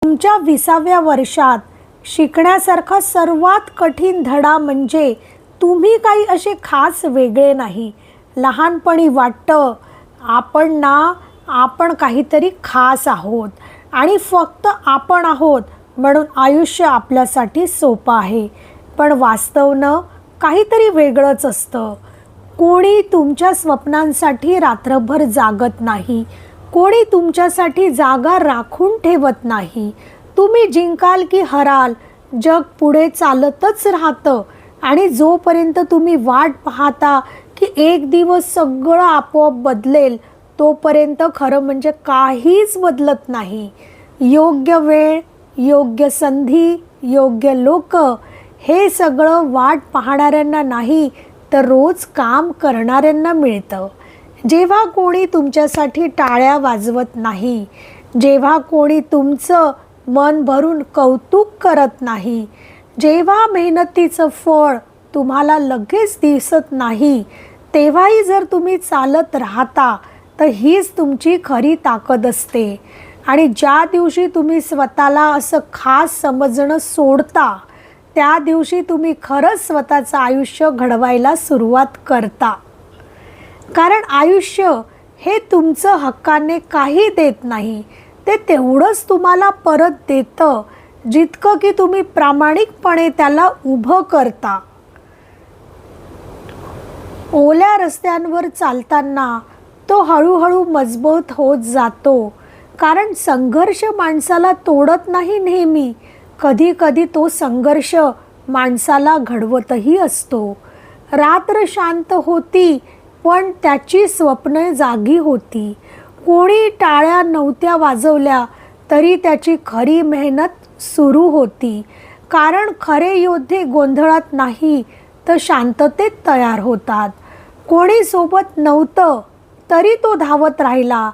तुमच्या 20व्या वर्षात शिकण्यासारखा सर्वात कठीण धडा म्हणजे तुम्ही काही असे खास वेगळे नाही. लहानपणी वाटतं आपण काहीतरी खास आहोत आणि फक्त आपण आहोत म्हणून आयुष्य आपल्यासाठी सोपं आहे. पण वास्तवनं काहीतरी वेगळंच असतं. कोणी तुमच्या स्वप्नांसाठी रात्रभर जागत नाही. कोणी तुमच्यासाठी जागा राखून ठेवत नाही. तुम्ही जिंकाल की हराल, जग पुढे चालतच राहतं आणि जोपर्यंत तुम्ही वाट पाहता की एक दिवस सगळं आपोआप बदलेल, तोपर्यंत खरं म्हणजे काहीच बदलत नाही. योग्य वेळ, योग्य संधी, योग्य लोक, हे सगळं वाट पाहणाऱ्यांना नाही तर रोज काम करणाऱ्यांना मिळतं. जेव्हा कोणी तुमच्यासाठी टाळ्या वाजवत नाही, जेव्हा कोणी तुमचं मन भरून कौतुक करत नाही, जेव्हा मेहनतीचं फळ तुम्हाला लगेच दिसत नाही, तेव्हाही जर तुम्ही चालत राहता तर हीच तुमची खरी ताकद असते. आणि ज्या दिवशी तुम्ही स्वतःला असं खास समजणं सोडता, त्या दिवशी तुम्ही खरंच स्वतःचं आयुष्य घडवायला सुरुवात करता. कारण आयुष्य हे तुमचं हक्काने काही देत नाही, ते तेवढंच तुम्हाला परत देतं जितकं की तुम्ही प्रामाणिकपणे त्याला उभं करता. ओल्या रस्त्यांवर चालताना तो हळूहळू मजबूत होत जातो, कारण संघर्ष माणसाला तोडत नाही नेहमी. कधी कधी तो संघर्ष माणसाला घडवतही असतो. रात्र शांत होती पण त्याची स्वप्ने जागी होती. कोणी टाळ्या नव्हत्या वाजवल्या तरी त्याची खरी मेहनत सुरू होती. कारण खरे योद्धे गोंधळात नाही तर शांततेत तयार होतात. कोणी सोबत नव्हतं तरी तो धावत राहिला,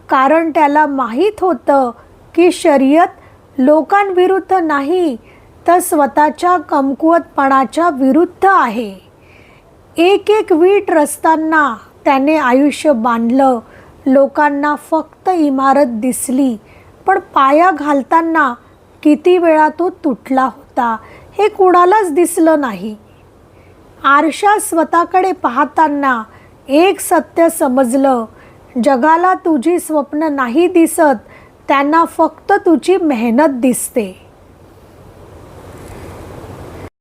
कारण त्याला माहीत होतं की शर्यत लोकांविरुद्ध नाही तर स्वतःच्या कमकुवतपणाच्या विरुद्ध आहे. एक एक वीट रचताना त्याने आयुष्य बांधलं. लोकांना फक्त इमारत दिसली, पण पाया घालताना किती वेळा तो तुटला होता हे कुणालाच दिसलं नाही. आरशात स्वतःकडे पाहताना एक सत्य समजलं, जगाला तुझी स्वप्न नाही दिसत, त्यांना फक्त तुझी मेहनत दिसते.